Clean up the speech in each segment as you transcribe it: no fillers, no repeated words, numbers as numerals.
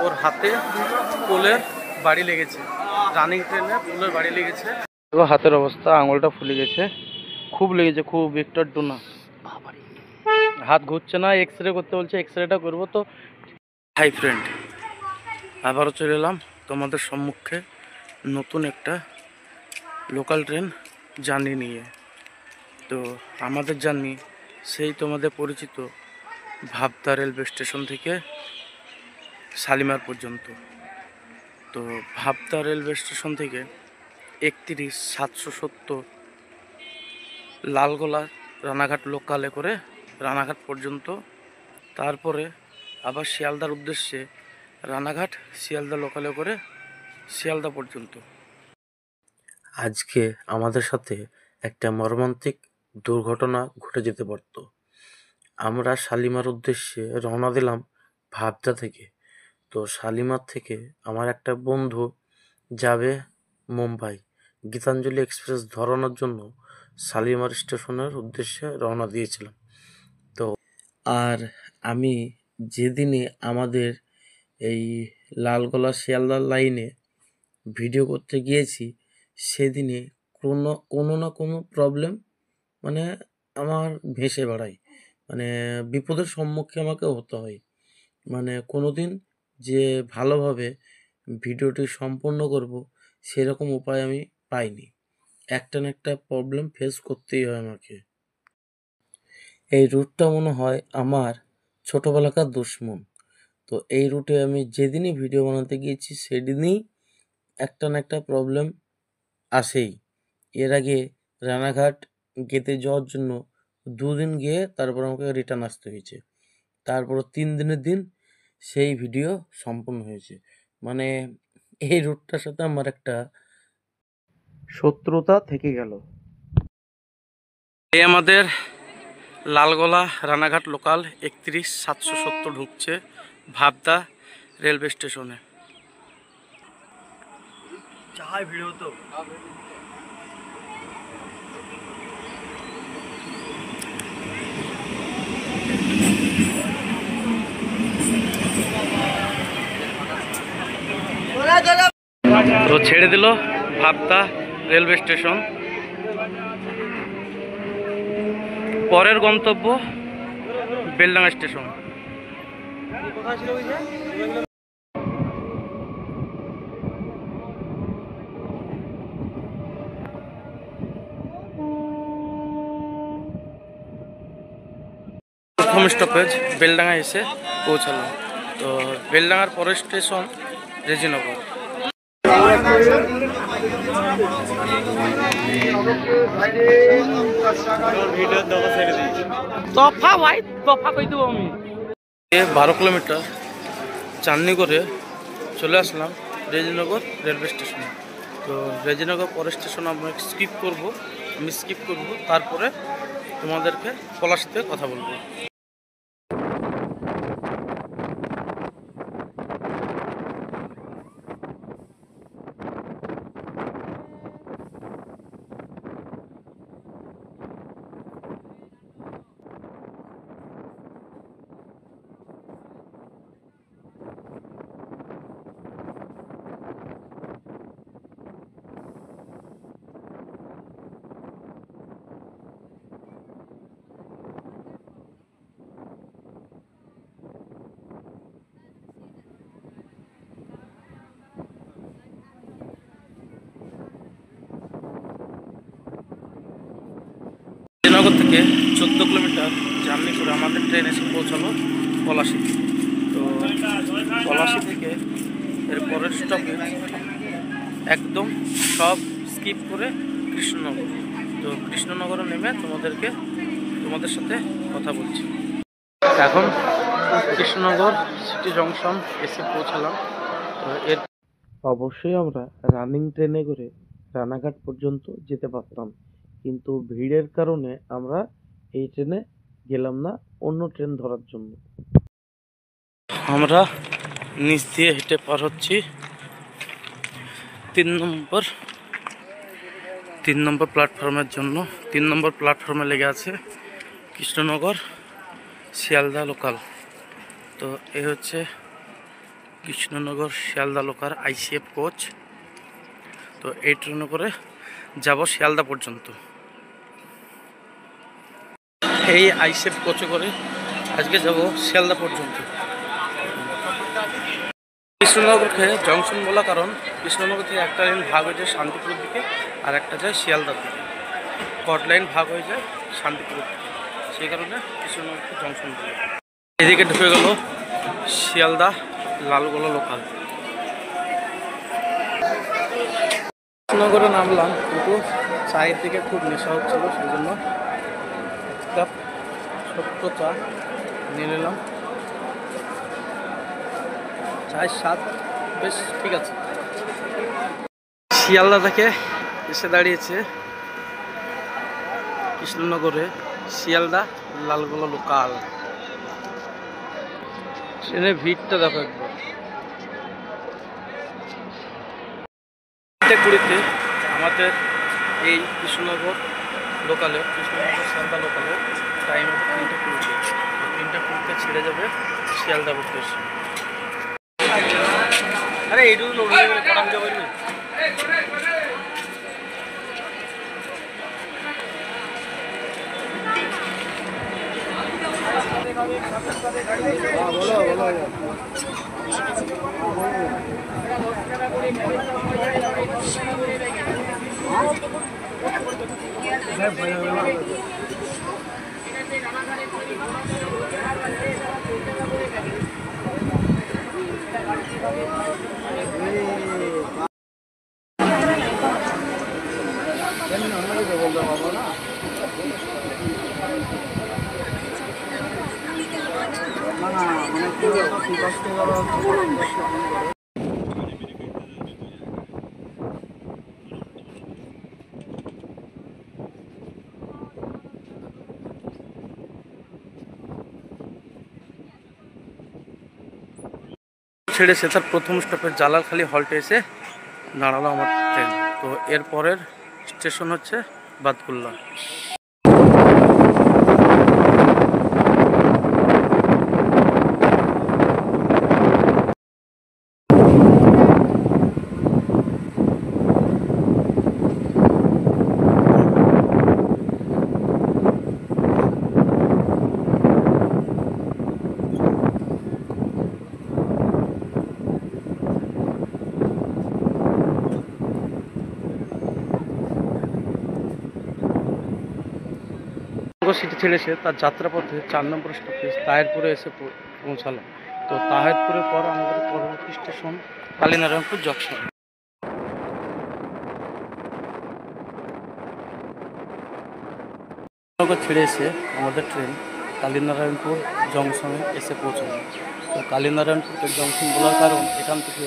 ওর হাতে পোলের বাড়ি লেগেছে, রানিং ট্রেনে পোলের বাড়ি লেগেছে। দেখো হাতের অবস্থা, আঙুলটা ফুলে গেছে, খুব লেগেছে, খুব একটু না, হাত ঘুরছে না। এক্স রে করতে বলছে, এক্স রেটা করবো। তো হাই ফ্রেন্ড, আবারও চলে এলাম তোমাদের সম্মুখে নতুন একটা লোকাল ট্রেন জার্নি নিয়ে। তো আমাদের জার্নি সেই তোমাদের পরিচিত ভাবদা রেলওয়ে স্টেশন থেকে শালিমার পর্যন্ত। তো ভাবদা রেলওয়ে স্টেশন থেকে 31-770 লালগোলা রানাঘাট লোকালে করে রানাঘাট পর্যন্ত, তারপরে আবার শিয়ালদার উদ্দেশ্যে রানাঘাট শিয়ালদা লোকালে করে শিয়ালদা পর্যন্ত। আজকে আমাদের সাথে একটা মর্মান্তিক দুর্ঘটনা ঘটে যেতে পারত। আমরা শালিমার উদ্দেশ্যে রওনা দিলাম ভাবদা থেকে। তো শালিমার থেকে আমার একটা বন্ধু যাবে মুম্বাই, গীতাঞ্জলি এক্সপ্রেস ধরানোর জন্য শালিমার স্টেশনের উদ্দেশ্যে রওনা দিয়েছিলাম। তো আর আমি যেদিনে আমাদের এই লালগোলা শিয়ালদা লাইনে ভিডিও করতে গিয়েছি, সেদিনে কোনো না কোনো প্রবলেম মানে আমার ভেসে বেড়ায়, মানে বিপদের সম্মুখে আমাকে হতে হয়। মানে কোনোদিন যে ভালোভাবে ভিডিওটি সম্পন্ন করব সেরকম উপায় আমি পাইনি। একটা না একটা প্রবলেম ফেস করতেই হয় আমাকে। এই রুটটা মনে হয় আমার ছোটোবেলাকার দুশ্মন। তো এই রুটে আমি যেদিনই ভিডিও বানাতে গিয়েছি সেদিনই একটা না একটা প্রবলেম আসেই। এর আগে রানাঘাট গেতে যাওয়ার জন্য 2 দিন গিয়ে তারপর আমাকে রিটার্ন আসতে হয়েছে। তারপর 3 দিনের দিন সেই ভিডিও সম্পূর্ণ হয়েছে। মানে এই রুটটার সাথে আমার একটা শত্রুতা থেকে গেল। এই আমাদের লালগোলা রানাঘাট লোকাল 31-770 ঢুকছে ভাবদা রেলওয়ে স্টেশনে। চাই ভিড় হতো। তো ছেড়ে দিল ভাবদা রেলওয়ে স্টেশন। পরের গন্তব্য বেলডাঙ্গা স্টেশন। প্রথম স্টপেজ বেলডাঙ্গা এসে পৌঁছালাম। তো বেলডাঙ্গার পরের স্টেশন রেজিনগর। তফা ভাই, তফা কই দেবো আমি। 12 কিলোমিটার জার্নি করে চলে আসলাম রেজিনগর রেলওয়ে স্টেশনে। তো রেজিনগর পরের স্টেশন আমরা স্কিপ করব, আমি স্কিপ করব, তারপরে তোমাদেরকে পলাশীতে কথা বলবো। শ্রীনগর থেকে 14 কিলোমিটার জার্নি করে আমাদের ট্রেন এসে পৌঁছালো পলাশী। তো পলাশী থেকে এর পরের স্টপেজ একদম সব স্কিপ করে কৃষ্ণনগর। তো কৃষ্ণনগরে নেমে তোমাদের সাথে কথা বলছি। এখন কৃষ্ণনগর সিটি জংশন এসে পৌঁছালাম। তো এর অবশ্যই আমরা রানিং ট্রেনে করে রানাঘাট পর্যন্ত যেতে পারতাম, কিন্তু ভিড়ের কারণে আমরা এই ট্রেনে গেলাম না, অন্য ট্রেন ধরার জন্য। আমরা নিচ দিয়ে হেঁটে পার হচ্ছি 3 নম্বর প্ল্যাটফর্মের জন্য। 3 নম্বর প্ল্যাটফর্মে লেগে আছে কৃষ্ণনগর শিয়ালদা লোকাল। তো এই হচ্ছে Krishnanagar Sealdah local ICF coach. তো এই ট্রেনে করে যাব শিয়ালদা পর্যন্ত। এই আইসিএফ কোচে করে আজকে যাব শিয়ালদা পর্যন্ত। কৃষ্ণনগরকে জংশন বলা কারণ কৃষ্ণনগর থেকে একটা লাইন ভাগ হয়ে যায় শান্তিপুরের দিকে, আর একটা যায় শিয়ালদার দিকে। কট লাইন ভাগ হয়ে যায় শান্তিপুরের দিকে, সেই কারণে কৃষ্ণনগরকে জংশন বলে। এদিকে ঢুকে গেল শিয়ালদা লালগোলা লোকাল। কৃষ্ণনগরে নামলাম, কিন্তু চায়ের দিকে খুব নেশা হচ্ছিল, সেই জন্য এক কাপ ছোট্ট চা নিয়ে নিলাম। চায়ের স্বাদ বেশ ঠিক আছে। শিয়ালদা থেকে এসে দাঁড়িয়েছে কৃষ্ণনগরে শিয়ালদা লালগোলা লোকাল। ট্রেনের ভিড়টা দেখো একবার। 3:20 আমাদের এই কৃষ্ণনগর শিয়ালদা লোকালে টাইম হবে 3:20। 3:20 ছেড়ে যাবে শিয়ালদা উদ্দেশ্যে। আরে এইটুকু করা যাবে না। ছেড়েছে তার প্রথম স্টপের জালালখালি হল্টে এসে দাঁড়ালো আমার ট্রেন। তো এর পরের স্টেশন হচ্ছে বাদকুল্লা। সিটি ছেড়েছে তার যাত্রাপথে 4 নম্বর স্টপেজ তাহিরপুরে এসে পৌঁছালাম। তো তাহিরপুরের পর আমাদের পরবর্তী স্টেশন কালীনারায়ণপুর জংশন। ছেড়ে এসে আমাদের ট্রেন কালীনারায়ণপুর জংশনে এসে পৌঁছালো। তো কালীনারায়ণপুরকে জংশন বলার কারণ এখান থেকে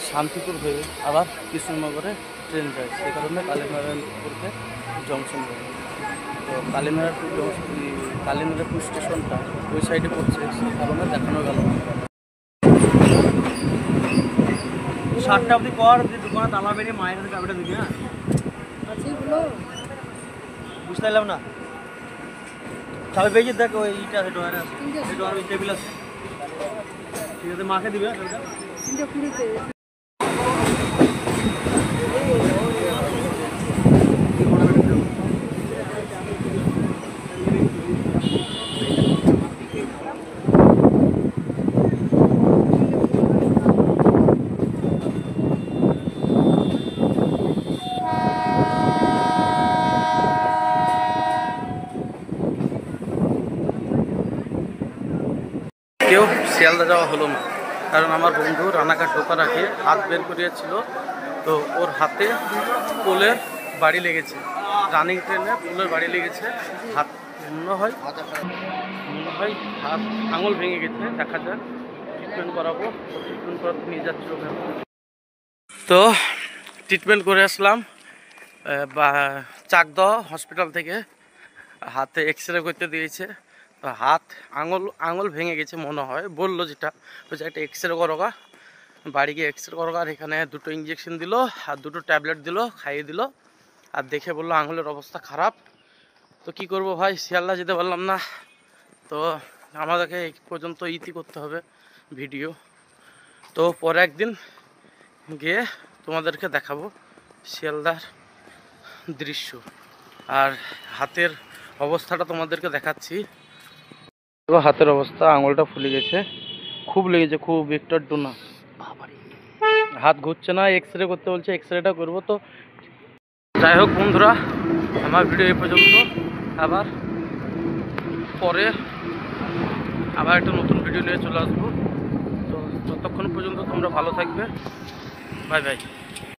শান্তিপুর হয়ে আবার কৃষ্ণনগরে ট্রেন যায়, সেই কারণে কালীনারায়ণপুরকে জংশন বলে। তো কালীনারায়ণপুর স্টেশনটা ওই সাইডে পড়ছে, সেই কারণে দেখানো গেল। 7টা অবধি পর দোকানে তালা বেরিয়ে মায়ের হাতে চাবিটা দিবি। হ্যাঁ বুঝতে পারলাম না, চাবি পেয়েছি দেখ, ওই ইটা আছে ডয়ারে আছে, ওই টেবিল আছে, ঠিক আছে মাকে দিবে। কেউ শিয়ালদা যাওয়া হলো না, কারণ আমার বন্ধু রানাঘাট ঢোকার আগে হাত বের করিয়েছিল। তো ওর হাতে পোলের বাড়ি লেগেছে, রানিং ট্রেনে পোলের বাড়ি লেগেছে। হাত মনে হয় হাত আঙুল ভেঙে গেছে। দেখা যাক, ট্রিটমেন্ট করাবো। ট্রিটমেন্ট করাতে নিয়ে যাচ্ছিল। তো ট্রিটমেন্ট করে আসলাম বা চাকদহ হসপিটাল থেকে। হাতে এক্স রে করতে দিয়েছে। তো হাত আঙুল ভেঙে গেছে মনে হয়, বললো যেটা হচ্ছে একটা এক্স রে করোগা, বাড়ি গিয়ে এক্স রে করোগা। আর এখানে 2টো ইঞ্জেকশন দিল আর 2টো ট্যাবলেট দিল, খাইয়ে দিল। আর দেখে বললো আঙুলের অবস্থা খারাপ। তো কি করব ভাই, শিয়ালদা যেতে পারলাম না। তো আমাদেরকে এই পর্যন্ত ইতি করতে হবে ভিডিও। তো পরে একদিন গিয়ে তোমাদেরকে দেখাবো শিয়ালদার দৃশ্য, আর হাতের অবস্থাটা তোমাদেরকে দেখাচ্ছি। হাতের অবস্থা, আঙুলটা ফুলে গেছে, খুব লেগেছে, খুব একটু একটু না, হাত ঘুরছে না, এক্স রে করতে বলছে, এক্স রেটা করবো। তো যাই হোক বন্ধুরা, আমার ভিডিও এই পর্যন্ত। আবার পরে একটা নতুন ভিডিও নিয়ে চলে আসবো। তো ততক্ষণ পর্যন্ত তোমরা ভালো থাকবে। Bye bye.